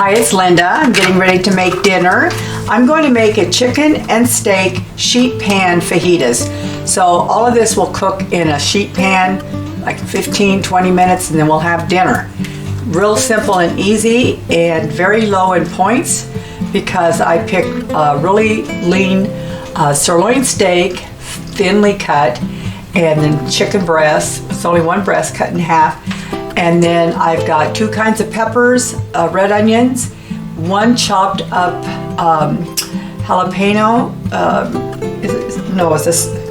Hi, it's Linda. I'm getting ready to make dinner. I'm going to make a chicken and steak sheet pan fajitas. So all of this will cook in a sheet pan, like 15-20 minutes, and then we'll have dinner. Real simple and easy and very low in points because I picked a really lean sirloin steak, thinly cut, and then chicken breast. It's only one breast cut in half. And then I've got 2 kinds of peppers, red onions, 1 chopped up jalapeno,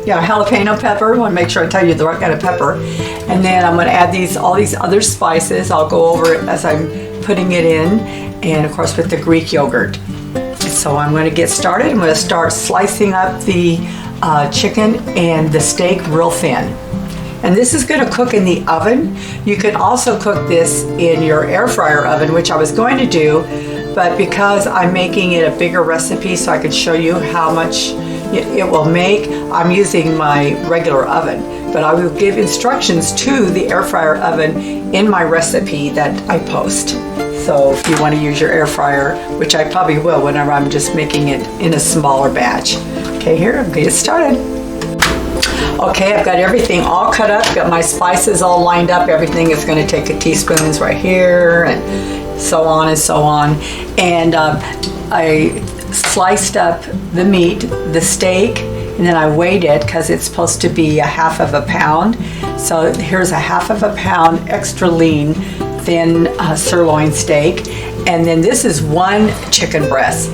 jalapeno pepper. I want to make sure I tell you the right kind of pepper. And then I'm going to add all these other spices. I'll go over it as I'm putting it in, and of course with the Greek yogurt. So I'm going to get started. I'm going to start slicing up the chicken and the steak real thin. And this is going to cook in the oven. You can also cook this in your air fryer oven, which I was going to do, but because I'm making it a bigger recipe so I can show you how much it will make, I'm using my regular oven. But I will give instructions to the air fryer oven in my recipe that I post. So if you want to use your air fryer, which I probably will whenever I'm just making it in a smaller batch. Okay, here, I'm going to get started. Okay, I've got everything all cut up, got my spices all lined up. Everything is going to take a teaspoon right here, and so on and so on. And I sliced up the meat, the steak, and then I weighed it because it's supposed to be a half of a pound. So here's a half of a pound extra lean, thin sirloin steak. And then this is 1 chicken breast.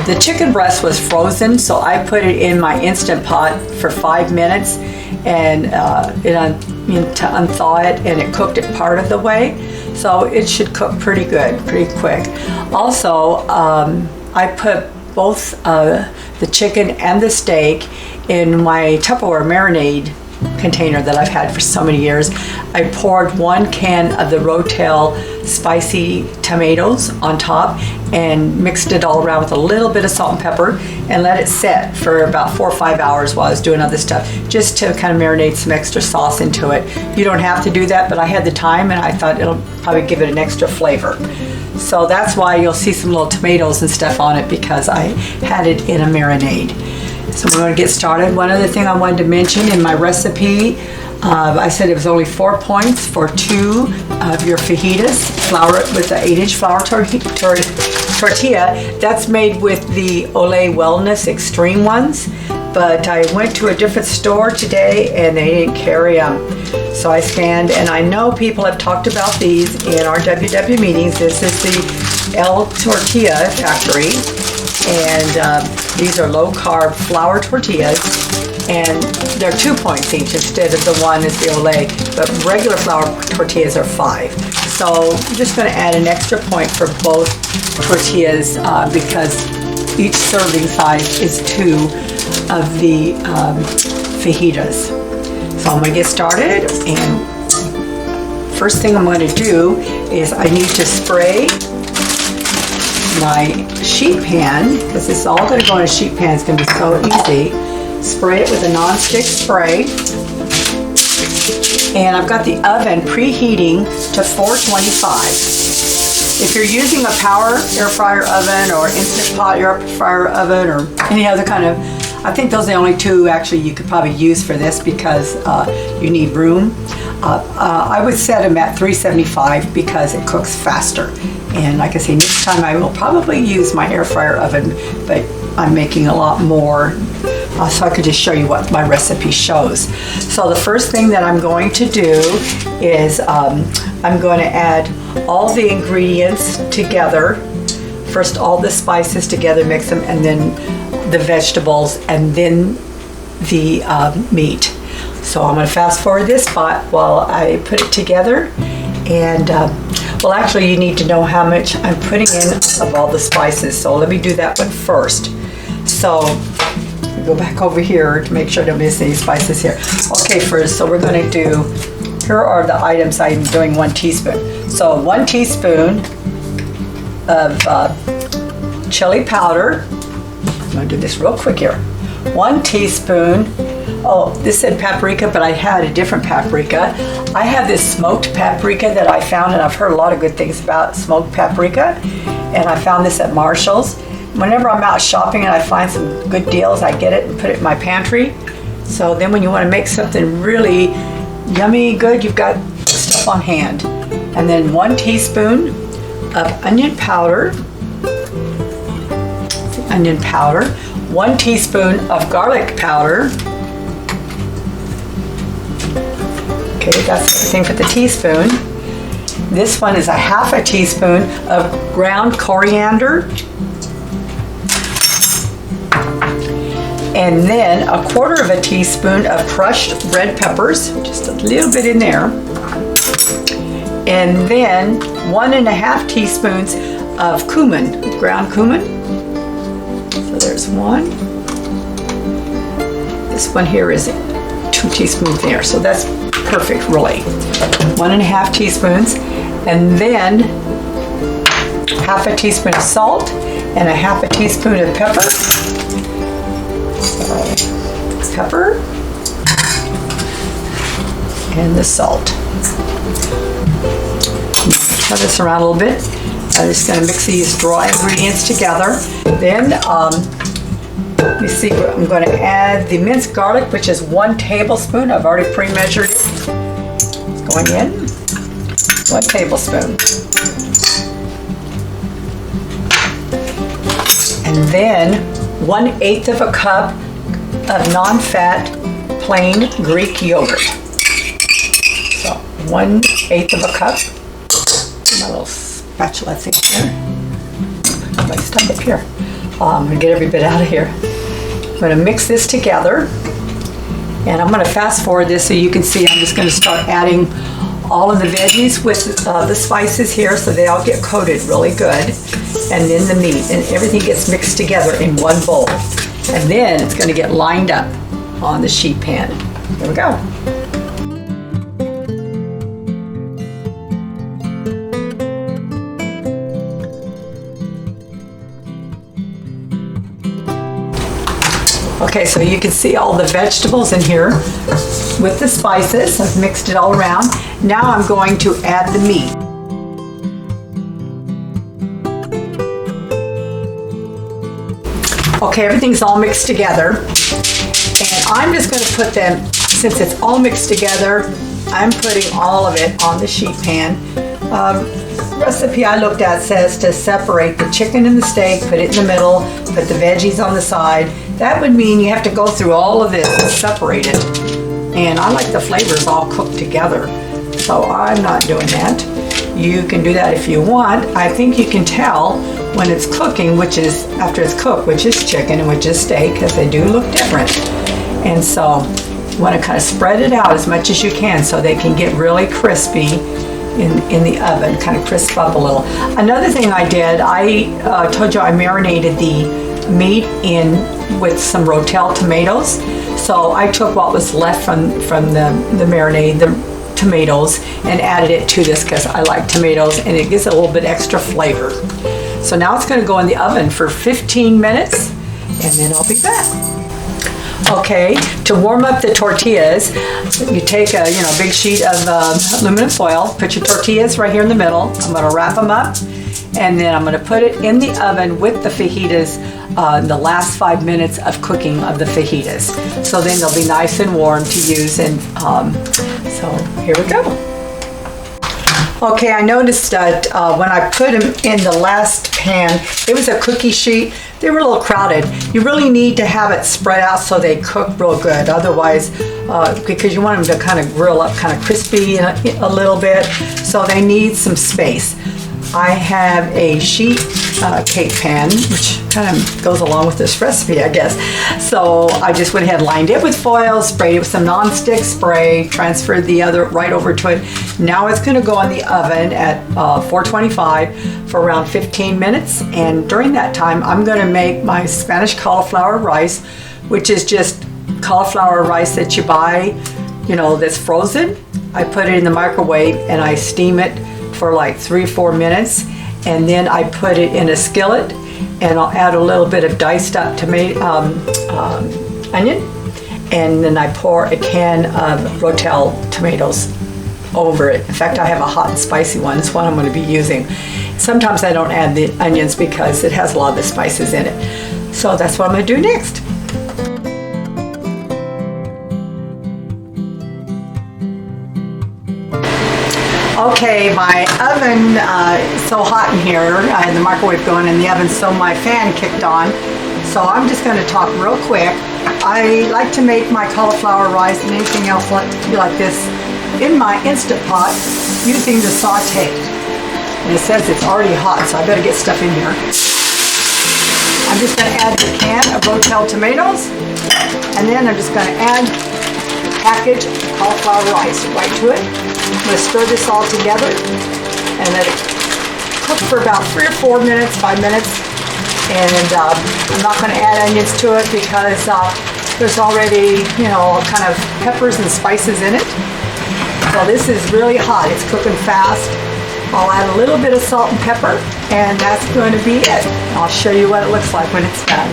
The chicken breast was frozen, so I put it in my Instant Pot for 5 minutes and to unthaw it, and it cooked it part of the way. So it should cook pretty good, pretty quick. Also, I put both the chicken and the steak in my Tupperware marinade container that I've had for so many years. I poured 1 can of the Rotel spicy tomatoes on top and mixed it all around with a little bit of salt and pepper and let it set for about 4 or 5 hours while I was doing other stuff, just to kind of marinate some extra sauce into it. You don't have to do that, but I had the time and I thought it'll probably give it an extra flavor. So that's why you'll see some little tomatoes and stuff on it, because I had it in a marinade. So we're going to get started. One other thing I wanted to mention in my recipe, I said it was only 4 points for 2 of your fajitas, flour with the 8-inch flour tortilla. That's made with the Ole Wellness Extreme ones, but I went to a different store today and they didn't carry them. So I scanned, and I know people have talked about these in our WW meetings. This is the El Tortilla Factory, and these are low-carb flour tortillas, and they're 2 points each instead of the 1 is the Ole, but regular flour tortillas are 5. So I'm just going to add an extra point for both tortillas because each serving size is 2 of the fajitas. So I'm going to get started, and first thing I'm going to do is I need to spray my sheet pan, because this is all going to go in a sheet pan. It's going to be so easy. Spray it with a non-stick spray, and I've got the oven preheating to 425. If you're using a power air fryer oven or Instant Pot air fryer oven or any other kind of, I think those are the only 2 actually you could probably use for this, because you need room. I would set them at 375 because it cooks faster. And like I say, next time I will probably use my air fryer oven, but I'm making a lot more, so I could just show you what my recipe shows. So the first thing that I'm going to do is I'm going to add all the ingredients together. First, all the spices together, mix them, and then the vegetables, and then the meat. So I'm going to fast forward this spot while I put it together. And well, actually you need to know how much I'm putting in of all the spices, so let me do that one first. So go back over here to make sure I don't miss any spices here. Okay, first, so we're going to do, here are the items I'm doing. 1 teaspoon. So 1 teaspoon of chili powder. I'm going to do this real quick here. 1 teaspoon. Oh, this said paprika, but I had a different paprika. I have this smoked paprika that I found, and I've heard a lot of good things about smoked paprika. and I found this at Marshall's. Whenever I'm out shopping and I find some good deals, I get it and put it in my pantry. So then when you want to make something really yummy, good, you've got stuff on hand. And then 1 teaspoon of onion powder, 1 teaspoon of garlic powder. Okay, that's everything for the teaspoon. This one is a 1/2 teaspoon of ground coriander. And then 1/4 teaspoon of crushed red peppers, just a little bit in there. And then 1½ teaspoons of cumin, ground cumin. So there's 1. This one here is 2 teaspoons there, so that's perfect, really. 1½ teaspoons, and then 1/2 teaspoon of salt and 1/2 teaspoon of pepper. So, pepper and the salt. Turn this around a little bit. I'm just going to mix these raw ingredients together. Then, let me see, I'm going to add the minced garlic, which is 1 tablespoon. I've already pre-measured it. It's going in. 1 tablespoon. And then 1/8 cup of non-fat plain Greek yogurt. So 1/8 cup. My little spatula thing here. My stuff up here. I'm going to get every bit out of here. I'm going to mix this together, and I'm going to fast forward this so you can see. I'm just going to start adding all of the veggies with the spices here so they all get coated really good, and then the meat, and everything gets mixed together in one bowl. And then it's going to get lined up on the sheet pan. Here we go. Okay, so you can see all the vegetables in here with the spices. I've mixed it all around. Now I'm going to add the meat. Okay, everything's all mixed together. And I'm just going to put them, since it's all mixed together, I'm putting all of it on the sheet pan. Recipe I looked at says to separate the chicken and the steak, put it in the middle, put the veggies on the side. That would mean you have to go through all of this and separate it. And I like the flavors all cooked together, so I'm not doing that. You can do that if you want. I think you can tell when it's cooking, which is after it's cooked, which is chicken and which is steak, because they do look different. And so you want to kind of spread it out as much as you can so they can get really crispy in the oven, kind of crisp up a little. Another thing I did, I told you I marinated the meat in with some Rotel tomatoes. So I took what was left from the marinade, the tomatoes, and added it to this because I like tomatoes and it gives it a little bit extra flavor. So now it's going to go in the oven for 15 minutes and then I'll be back. Okay, to warm up the tortillas, you take a big sheet of aluminum foil, put your tortillas right here in the middle. I'm going to wrap them up, and then I'm going to put it in the oven with the fajitas, the last 5 minutes of cooking of the fajitas. So then they'll be nice and warm to use, and so here we go. Okay, I noticed that when I put them in the last pan, it was a cookie sheet. They were a little crowded. You really need to have it spread out so they cook real good. Otherwise, because you want them to kind of grill up kind of crispy a little bit, so they need some space. I have a sheet cake pan, which kind of goes along with this recipe, I guess. So I just went ahead and lined it with foil, sprayed it with some nonstick spray, transferred the other right over to it. Now it's going to go in the oven at 425 for around 15 minutes. And during that time, I'm going to make my Spanish cauliflower rice, which is just cauliflower rice that you buy, that's frozen. I put it in the microwave and I steam it for like 3 or 4 minutes, and then I put it in a skillet and I'll add a little bit of diced up onion, and then I pour a can of Rotel tomatoes over it. In fact, I have a hot and spicy one. It's one I'm going to be using. Sometimes I don't add the onions because it has a lot of the spices in it. So that's what I'm going to do next. Okay, my oven is so hot in here. I had the microwave going in the oven, so my fan kicked on. So I'm just going to talk real quick. I like to make my cauliflower rice and anything else like this in my Instant Pot using the saute. And it says it's already hot, so I better get stuff in here. I'm just going to add the can of Rotel tomatoes, and then I'm just going to add packaged cauliflower rice right to it. I'm going to stir this all together and let it cook for about 3 or 4 minutes, 5 minutes. And I'm not going to add onions to it because there's already, kind of peppers and spices in it. So this is really hot. It's cooking fast. I'll add a little bit of salt and pepper, and that's going to be it. I'll show you what it looks like when it's done.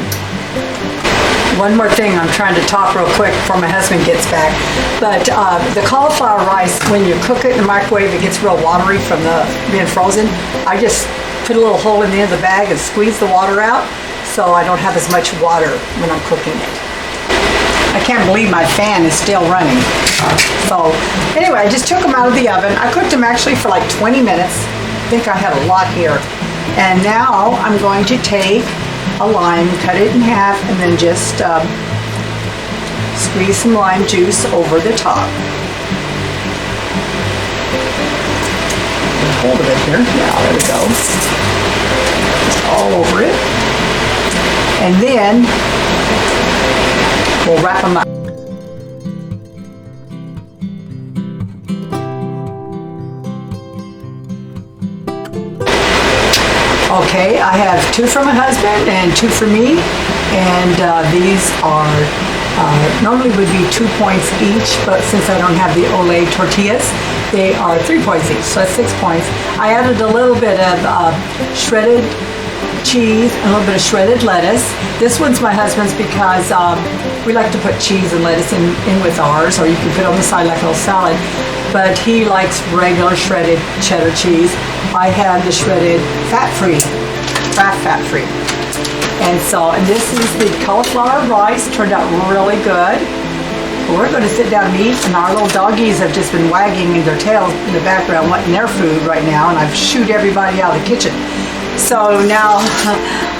One more thing, I'm trying to talk real quick before my husband gets back. But the cauliflower rice, when you cook it in the microwave, it gets real watery from being frozen. I just put a little hole in the end of the bag and squeeze the water out so I don't have as much water when I'm cooking it. I can't believe my fan is still running. So anyway, I just took them out of the oven. I cooked them actually for like 20 minutes. I think I had a lot here. And now I'm going to take a lime, cut it in half, and then just squeeze some lime juice over the top. Hold of it here. Now there we go. Just all over it. And then we'll wrap them up. Okay, I have 2 for my husband and 2 for me, and these are normally would be 2 points each, but since I don't have the Ole tortillas, they are 3 points each, so that's 6 points. I added a little bit of shredded cheese, a little bit of shredded lettuce. This one's my husband's because we like to put cheese and lettuce in with ours, or you can put it on the side like a little salad. But he likes regular shredded cheddar cheese. I had the shredded fat-free, fat-free. And this is the cauliflower rice. Turned out really good. We're going to sit down and eat, and our little doggies have just been wagging their tails in the background wanting their food right now, and I've shooed everybody out of the kitchen. So now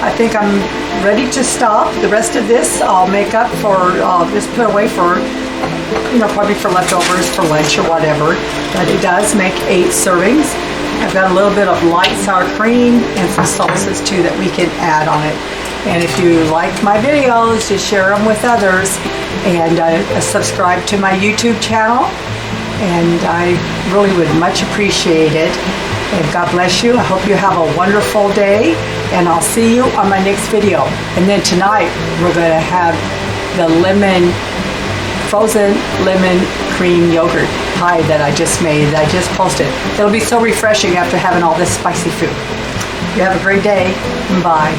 I think I'm ready to stop. The rest of this I'll make up for, just put away for, probably for leftovers for lunch or whatever. But it does make 8 servings. I've got a little bit of light sour cream and some sauces too that we can add on it. And if you like my videos, just share them with others, and subscribe to my YouTube channel. And I really would much appreciate it. And God bless you. I hope you have a wonderful day, and I'll see you on my next video. And then tonight we're going to have the frozen lemon cream yogurt pie that I just made, that I just posted. It'll be so refreshing after having all this spicy food. You have a great day. Bye.